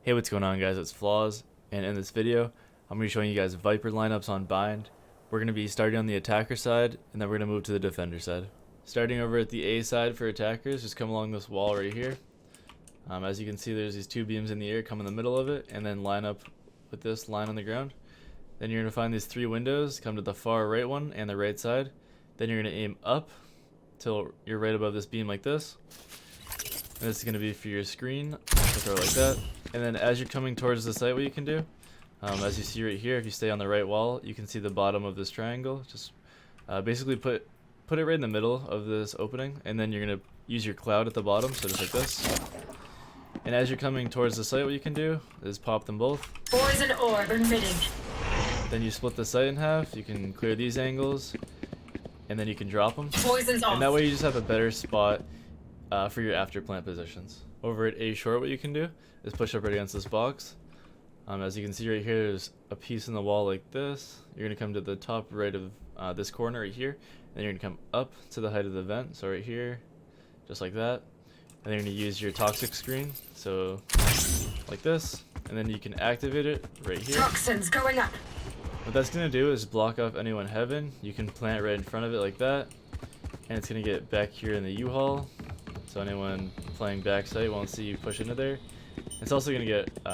Hey, what's going on, guys? It's Flaws, and in this video I'm going to be showing you guys Viper lineups on Bind. We're going to be starting on the attacker side, and then we're going to move to the defender side. Starting over at the A side for attackers, just come along this wall right here. As you can see, there's these two beams in the air, come in the middle of it, and then line up with this line on the ground. Then you're going to find these three windows, come to the far right one and the right side. Then you're going to aim up till you're right above this beam like this. And this is going to be for your screen, so throw it like that. And then as you're coming towards the site, what you can do, as you see right here, if you stay on the right wall, you can see the bottom of this triangle. Just basically put it right in the middle of this opening, and then you're going to use your cloud at the bottom, so just like this. And as you're coming towards the site, what you can do is pop them both. Poison orb emitting. Then you split the site in half, you can clear these angles, and then you can drop them. Poison's off. And that way you just have a better spot for your after plant positions. Over at A short, what you can do is push up right against this box. As you can see right here, there's a piece in the wall like this. You're going to come to the top right of this corner right here, and then you're going to come up to the height of the vent, so right here, just like that. And then you're going to use your toxic screen, so like this, and then you can activate it right here. Toxins going up. What that's going to do is block off anyone heaven. You can plant right in front of it like that, and it's going to get back here in the U-Haul, so anyone playing backside won't see you push into there. It's also going to get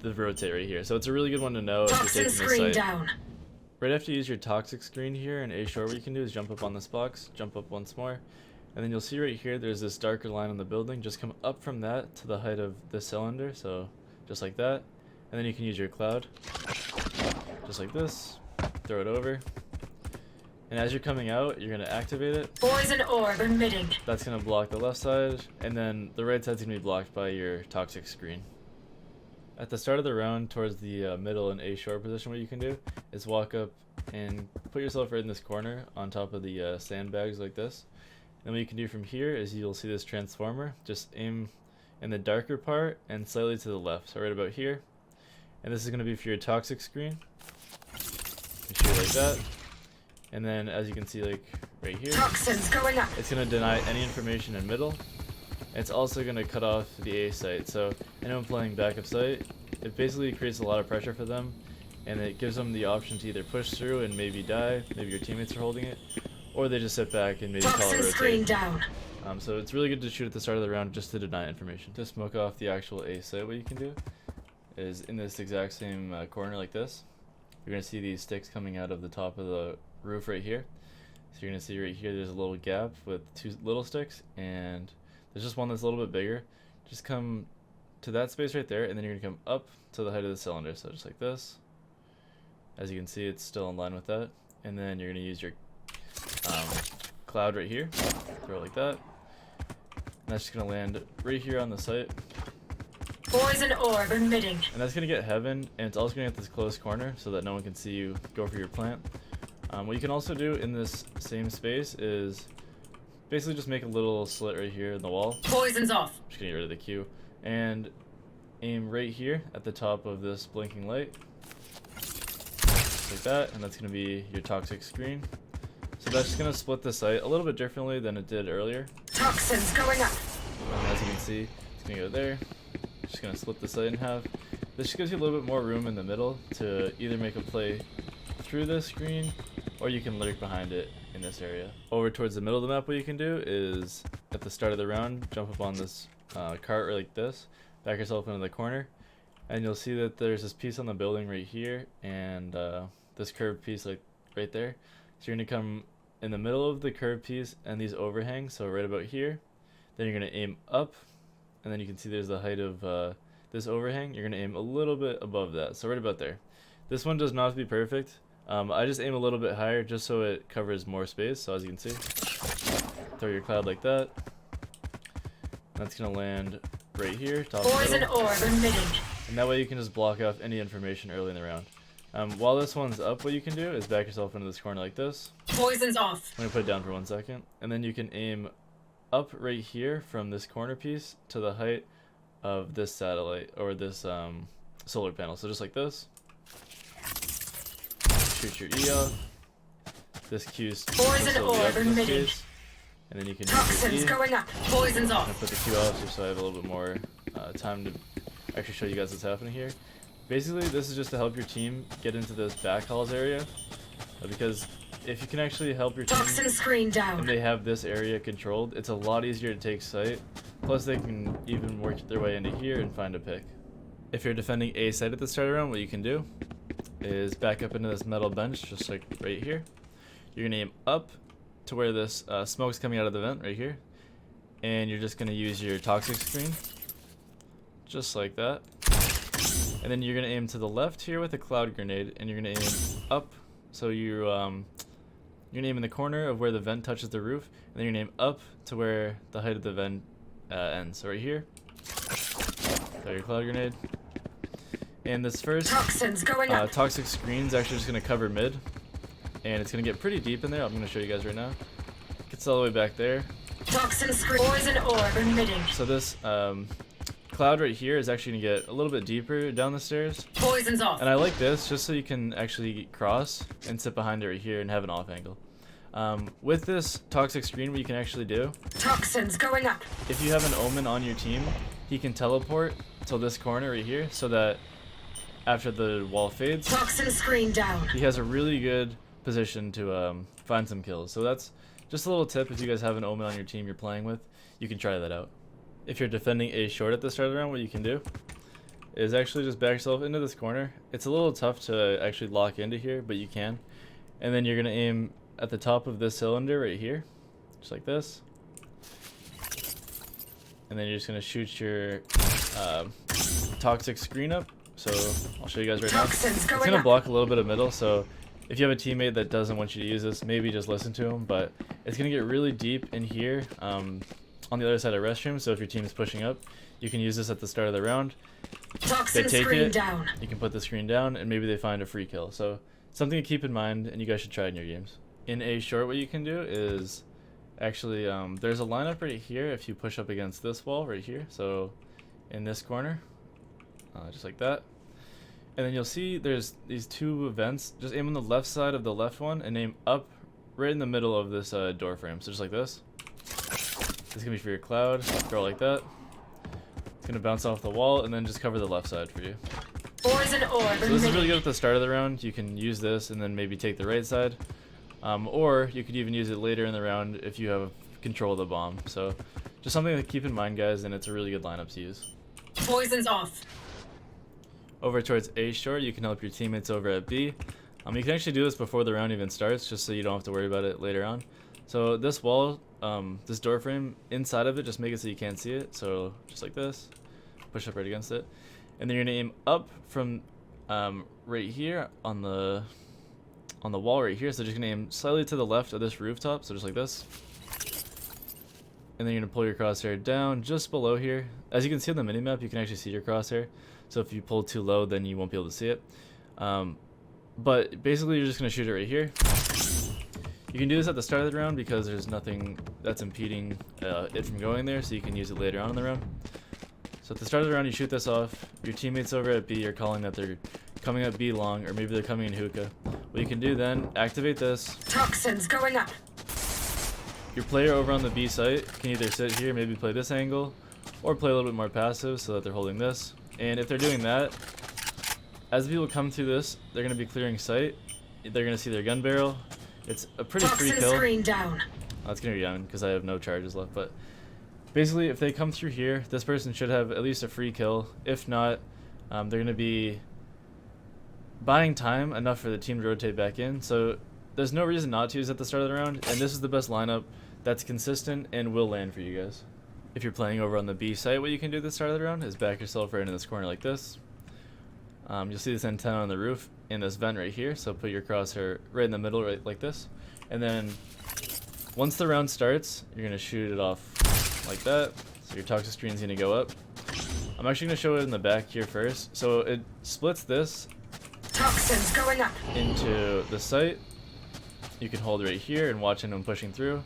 the rotate right here, so it's a really good one to know if you're Toxin taking screen a site. down. Right after you use your toxic screen here in A short, what you can do is jump up on this box, jump up once more, and then you'll see right here there's this darker line on the building. Just come up from that to the height of this cylinder, so just like that, and then you can use your cloud, just like this, throw it over. And as you're coming out, you're going to activate it. Poison orb emitting. That's going to block the left side, and then the right side's going to be blocked by your toxic screen. At the start of the round, towards the middle and A short position, what you can do is walk up and put yourself right in this corner on top of the sandbags like this. And what you can do from here is you'll see this transformer. Just aim in the darker part and slightly to the left, so right about here. And this is going to be for your toxic screen. You shoot like that. And then as you can see, like right here, Toxins going up. it's going to deny any information in middle. It's also going to cut off the A site, so anyone playing back of site, it basically creates a lot of pressure for them, and it gives them the option to either push through and maybe die, maybe your teammates are holding it, or they just sit back and maybe call it Toxin screen rotate. down. So it's really good to shoot at the start of the round just to deny information. To smoke off the actual A site, what you can do is in this exact same corner like this, you're going to see these sticks coming out of the top of the roof right here. So you're going to see right here there's a little gap with two little sticks, and there's just one that's a little bit bigger. Just come to that space right there, and then you're going to come up to the height of the cylinder, so just like this. As you can see, it's still in line with that. And then you're going to use your cloud right here, throw it like that. And that's just going to land right here on the site. Poison orb emitting. And that's going to get heaven, and it's also going to get this close corner so that no one can see you go for your plant. What you can also do in this same space is basically just make a little slit right here in the wall. Poison's off. Just getting rid of the Q. And aim right here at the top of this blinking light. Just like that, and that's going to be your toxic screen. So that's just going to split the site a little bit differently than it did earlier. Toxins going up. As you can see, it's going to go there. Just going to split the site in half. This just gives you a little bit more room in the middle to either make a play through this screen, or you can lurk behind it in this area. Over towards the middle of the map, what you can do is at the start of the round, jump up on this cart like this, back yourself into the corner, and you'll see that there's this piece on the building right here, and this curved piece like right there. So you're going to come in the middle of the curved piece and these overhangs, so right about here. Then you're going to aim up, and then you can see there's the height of this overhang. You're going to aim a little bit above that, so right about there. This one does not have to be perfect. I just aim a little bit higher just so it covers more space. So as you can see, throw your cloud like that. That's going to land right here, top of the Poison middle. orb emitting. And that way you can just block off any information early in the round. While this one's up, what you can do is back yourself into this corner like this. Poison's off. I'm going to put it down for 1 second. And then you can aim up right here from this corner piece to the height of this satellite, or this solar panel. So just like this. Shoot your E off. This Q's Poison orb in this emitting. case. And then you can use your Toxins E. going up. Poison's I'm off. gonna put the Q off just so I have a little bit more time to actually show you guys what's happening here. Basically, this is just to help your team get into this back halls area, because if you can actually help your team Toxin screen down. and they have this area controlled, it's a lot easier to take site. Plus, they can even work their way into here and find a pick. If you're defending a site at the start of the round, what you can do is back up into this metal bench, just like right here. You're gonna aim up to where this smoke's coming out of the vent right here, and you're just gonna use your toxic screen, just like that. And then you're gonna aim to the left here with a cloud grenade, and you're gonna aim up. So you're gonna aim in the corner of where the vent touches the roof, and then you're gonna aim up to where the height of the vent ends. So right here. Got your cloud grenade. And this first Toxins going up. toxic screen is actually just gonna cover mid, and it's gonna get pretty deep in there. I'm gonna show you guys right now. Gets all the way back there. Toxin screen. Poison orb emitting. So this cloud right here is actually gonna get a little bit deeper down the stairs. Poison's off. And I like this just so you can actually cross and sit behind it right here and have an off angle. With this toxic screen, what you can actually do, Toxins going up. if you have an omen on your team, he can teleport to this corner right here so that after the wall fades, Toxin screen down. he has a really good position to find some kills. So that's just a little tip. If you guys have an omen on your team you're playing with, you can try that out. If you're defending a short at the start of the round, what you can do is actually just back yourself into this corner. It's a little tough to actually lock into here, but you can. And then you're going to aim at the top of this cylinder right here, just like this. And then you're just going to shoot your toxic screen up. So I'll show you guys right now. Toxins It's going going to up. block a little bit of middle, so if you have a teammate that doesn't want you to use this, maybe just listen to him. But it's going to get really deep in here on the other side of restroom, so if your team is pushing up, you can use this at the start of the round. They Toxin take screen it, down. you can put the screen down, and maybe they find a free kill. So something to keep in mind, and you guys should try it in your games. In a short, what you can do is actually, there's a lineup right here if you push up against this wall right here. So in this corner, just like that. And then you'll see there's these two vents. Just aim on the left side of the left one and aim up right in the middle of this door frame. So just like this. This is gonna be for your cloud. Throw it like that. It's gonna bounce off the wall and then just cover the left side for you. Poison orb So this is emitting. really good at the start of the round. You can use this and then maybe take the right side. Or you could even use it later in the round if you have control of the bomb. So just something to keep in mind, guys, and it's a really good lineup to use. Poison's off. Over towards A short, you can help your teammates over at B. You can actually do this before the round even starts, just so you don't have to worry about it later on. So this wall, this door frame, inside of it, just make it so you can't see it. So just like this, push up right against it. And then you're gonna aim up from right here on the wall right here. So just gonna aim slightly to the left of this rooftop, so just like this. And then you're gonna pull your crosshair down just below here. As you can see on the minimap, you can actually see your crosshair. So if you pull too low, then you won't be able to see it. But basically, you're just gonna shoot it right here. You can do this at the start of the round because there's nothing that's impeding it from going there, so you can use it later on in the round. So at the start of the round, you shoot this off. Your teammates over at B are calling that they're coming up B long, or maybe they're coming in hookah. What you can do then, activate this. Toxins going up. Your player over on the B site can either sit here, maybe play this angle, or play a little bit more passive so that they're holding this. And if they're doing that, as the people come through this, they're going to be clearing sight. They're going to see their gun barrel. It's a pretty free Toxin kill. screen down. It's going to be young because I have no charges left. But basically, if they come through here, this person should have at least a free kill. If not, they're going to be buying time enough for the team to rotate back in. So there's no reason not to use at the start of the round. And this is the best lineup that's consistent and will land for you guys. If you're playing over on the B site, what you can do at the start of the round is back yourself right in this corner like this. You'll see this antenna on the roof in this vent right here, so put your crosshair right in the middle, right like this. And then once the round starts, you're going to shoot it off like that. So your toxic screen is going to go up. I'm actually going to show it in the back here first. So it splits this Toxins going up. into the site. You can hold right here and watch anyone pushing through.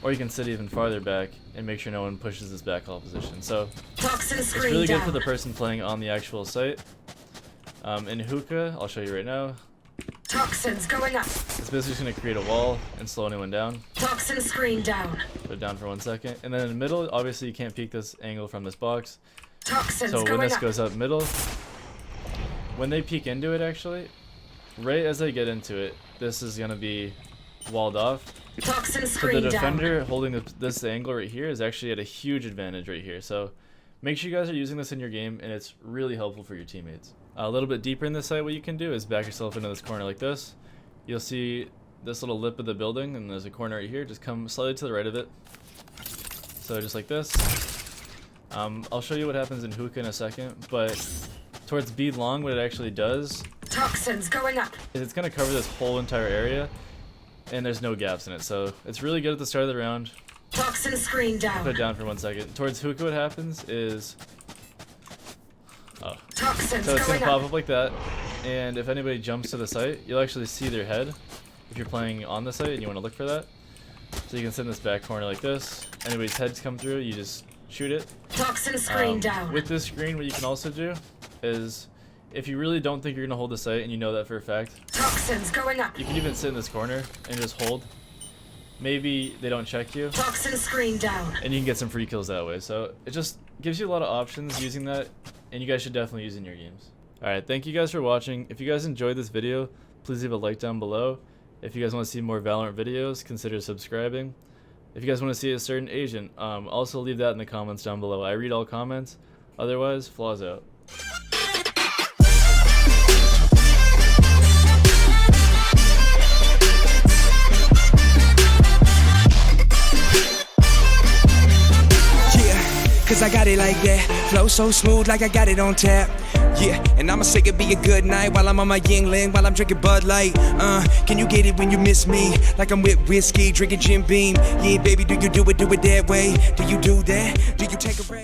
Or you can sit even farther back and make sure no one pushes this back hall position. So Toxin it's screen really down. good for the person playing on the actual site. In hookah, I'll show you right now. Toxins going up. It's basically just going to create a wall and slow anyone down. Toxin screen down. Put it down for 1 second. And then in the middle, obviously you can't peek this angle from this box. Toxins So when going this up. goes up middle, when they peek into it actually, right as they get into it, this is gonna be walled off. Toxin So the screen down. defender holding this angle right here is actually at a huge advantage right here. So make sure you guys are using this in your game, and it's really helpful for your teammates. A little bit deeper in this site, what you can do is back yourself into this corner like this. You'll see this little lip of the building, and there's a corner right here. Just come slightly to the right of it. So just like this. I'll show you what happens in hookah in a second, but towards B long, what it actually does Toxins going up. is it's going to cover this whole entire area, and there's no gaps in it. So it's really good at the start of the round. Toxin screen down. Put it down for 1 second. Towards hookah, what happens is Toxins so it's going gonna pop up. up like that, and if anybody jumps to the site, you'll actually see their head if you're playing on the site and you want to look for that. So you can sit in this back corner like this. Anybody's heads come through, you just shoot it. Toxin screen down. With this screen, what you can also do is, if you really don't think you're gonna hold the site and you know that for a fact, Toxins going up. you can even sit in this corner and just hold. Maybe they don't check you, Toxin screen down. and you can get some free kills that way. So it just gives you a lot of options using that, and you guys should definitely use it in your games. Alright, thank you guys for watching. If you guys enjoyed this video, please leave a like down below. If you guys want to see more Valorant videos, consider subscribing. If you guys want to see a certain agent, also leave that in the comments down below. I read all comments. Otherwise, flaws out. Cause I got it like that. Flow so smooth like I got it on tap. Yeah, and I'ma say it be a good night while I'm on my Yingling, while I'm drinking Bud Light. Can you get it when you miss me? Like I'm with whiskey, drinking Jim Beam. Yeah, baby, do you do it that way? Do you do that? Do you take a break?